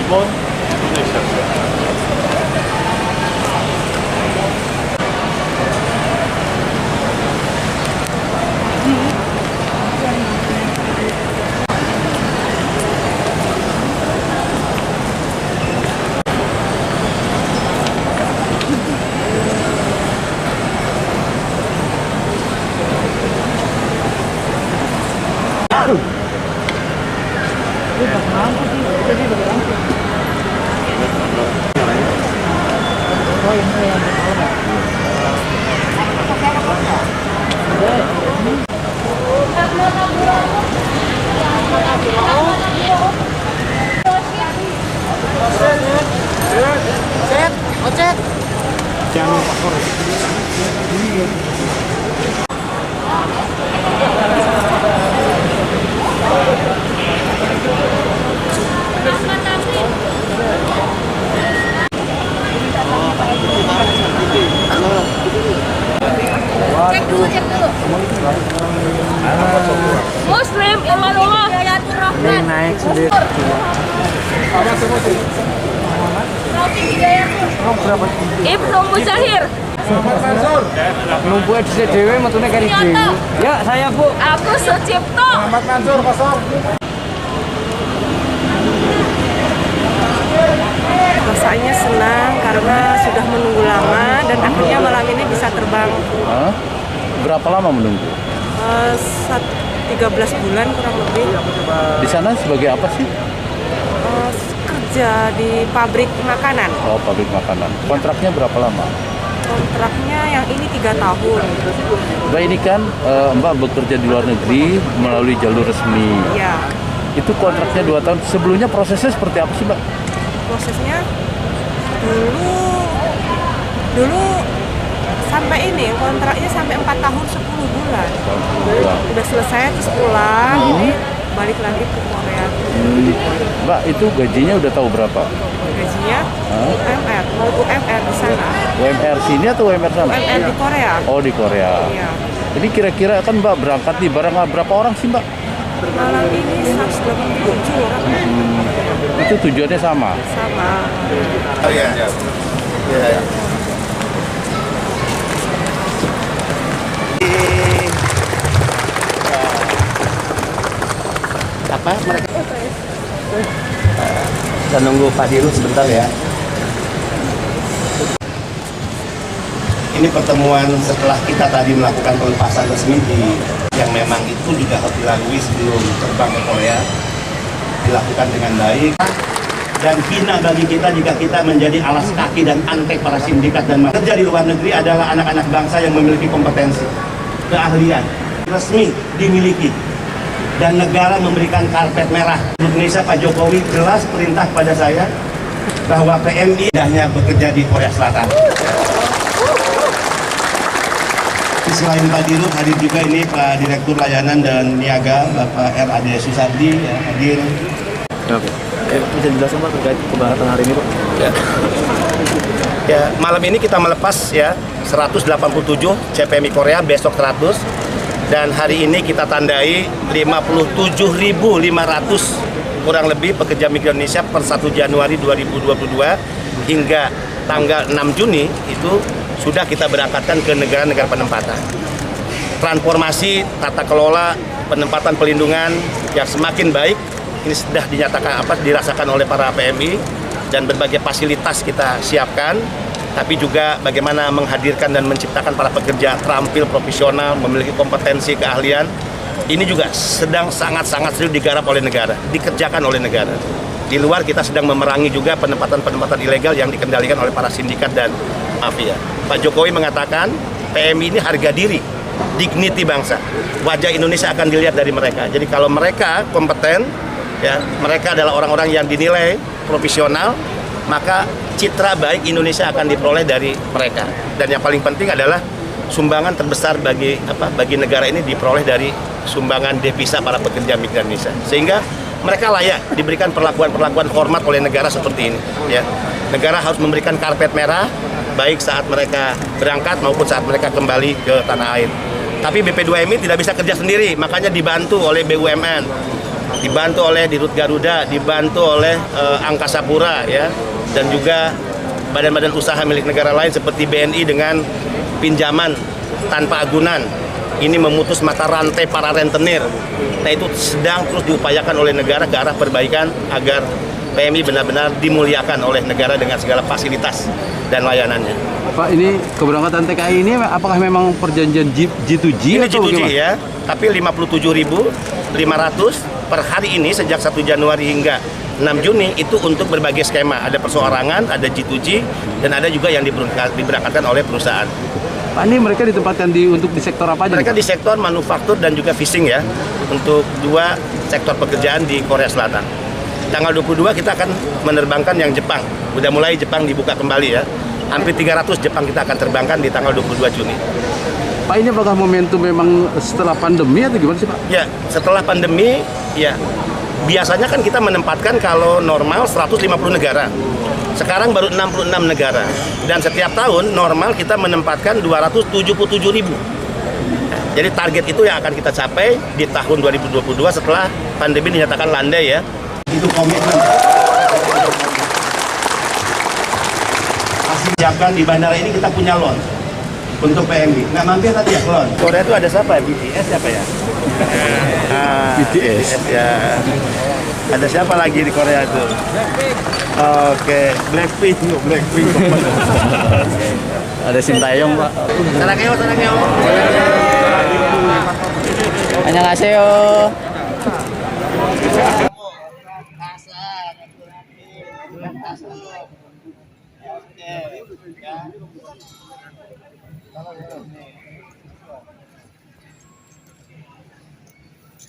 일본, 인도네시아. Muslim, imanullah, Rahman. Naik sendiri. Ibnu Muzahir. Numpuk di dewe metune kari dewe. Ya, saya Bu. Aku Sucipto. Rasanya senang karena sudah menunggu lama dan akhirnya malam ini bisa terbang. Hah? Berapa lama menunggu? 13 bulan kurang lebih. Di sana sebagai apa sih? Kerja di pabrik makanan. Oh, pabrik makanan. Kontraknya berapa lama? Kontraknya yang ini 3 tahun. Mbak, ini kan Mbak bekerja di luar negeri melalui jalur resmi. Ya, Itu kontraknya 2 tahun. Sebelumnya prosesnya seperti apa sih, Mbak? prosesnya dulu sampai ini kontraknya sampai 4 tahun 10 bulan. Udah selesai terus pulang, jadi balik lagi ke Korea. Mbak, itu gajinya udah tahu berapa? Gajinya UMR, mau UMR di sana. UMR sini atau UMR sana? UMR di Korea. Oh, di Korea. Iya. Ini kira-kira kan Mbak berangkat nih bareng berapa orang sih, Mbak? Malam ini 187 orang Itu tujuannya sama. sama. Apa mereka? Kita nunggu Pak Diru sebentar ya. Ini pertemuan setelah kita tadi melakukan pelepasan resmi yang memang itu juga harus dilalui sebelum terbang ke Korea, dilakukan dengan baik. Dan hina bagi kita jika kita menjadi alas kaki dan antek para sindikat dan kerja di luar negeri adalah anak-anak bangsa yang memiliki kompetensi, keahlian, resmi dimiliki. Dan negara memberikan karpet merah. Indonesia, Pak Jokowi jelas perintah pada saya bahwa PMI hanya bekerja di Korea Selatan. Selain Pak Dirut, hadir juga ini Pak Direktur Layanan dan Niaga, Bapak R.A.D. Susardi, ya, hadir. Oke. Bisa dijelasin Pak terkait keberangkatan hari ini, Pak? Ya, malam ini kita melepas ya 187 CPMI Korea, besok 100. Dan hari ini kita tandai 57.500 kurang lebih pekerja migran Indonesia per 1 Januari 2022 hingga tanggal 6 Juni itu sudah kita berangkatkan ke negara-negara penempatan. Transformasi tata kelola penempatan pelindungan yang semakin baik ini sudah dinyatakan dirasakan oleh para PMI dan berbagai fasilitas kita siapkan. Tapi juga bagaimana menghadirkan dan menciptakan para pekerja terampil, profesional, memiliki kompetensi, keahlian. Ini juga sedang sangat-sangat serius digarap oleh negara, dikerjakan oleh negara. Di luar kita sedang memerangi juga penempatan-penempatan ilegal yang dikendalikan oleh para sindikat dan mafia. Pak Jokowi mengatakan PMI ini harga diri, dignity bangsa. Wajah Indonesia akan dilihat dari mereka. Jadi kalau mereka kompeten, ya mereka adalah orang-orang yang dinilai profesional, maka citra baik Indonesia akan diperoleh dari mereka. Dan yang paling penting adalah sumbangan terbesar bagi negara ini diperoleh dari sumbangan devisa para pekerja migran Indonesia. Sehingga mereka layak diberikan perlakuan hormat oleh negara seperti ini. Ya, negara harus memberikan karpet merah baik saat mereka berangkat maupun saat mereka kembali ke tanah air. Tapi BP2MI tidak bisa kerja sendiri, makanya dibantu oleh BUMN. dibantu oleh Dirut Garuda, dibantu oleh Angkasa Pura ya, dan juga badan-badan usaha milik negara lain seperti BNI dengan pinjaman tanpa agunan. Ini memutus mata rantai para rentenir. Nah, itu sedang terus diupayakan oleh negara ke arah perbaikan agar PMI benar-benar dimuliakan oleh negara dengan segala fasilitas dan layanannya. Pak, ini keberangkatan TKI ini apakah memang perjanjian G2G Ini atau G2G bagaimana? ya, tapi 57.500 per hari ini sejak 1 Januari hingga 6 Juni itu untuk berbagai skema. Ada perseorangan, ada G2G, dan ada juga yang diberangkatkan oleh perusahaan. Pak, ini mereka ditempatkan untuk di sektor apa aja? Mereka nih, di sektor manufaktur dan juga fishing ya, untuk 2 sektor pekerjaan di Korea Selatan. Tanggal 22 kita akan menerbangkan yang Jepang. Udah mulai Jepang dibuka kembali ya. Hampir 300 Jepang kita akan terbangkan di tanggal 22 Juni. Pak, ini apakah momentum memang setelah pandemi atau gimana sih Pak? Ya, setelah pandemi ya biasanya kan kita menempatkan kalau normal 150 negara. Sekarang baru 66 negara. Dan setiap tahun normal kita menempatkan 277.000. Jadi target itu yang akan kita capai di tahun 2022 setelah pandemi dinyatakan landai ya. Itu komitmen. Masih siapkan di bandara ini kita punya loan untuk PMI. Nggak mampir tadi ya loan. Korea itu ada siapa ya? BTS siapa ya? BTS. Ya. Ada siapa lagi di Korea itu? Oke, Blackpink. Ada Sintayong Pak. Sarangeo. Annyeonghaseyo.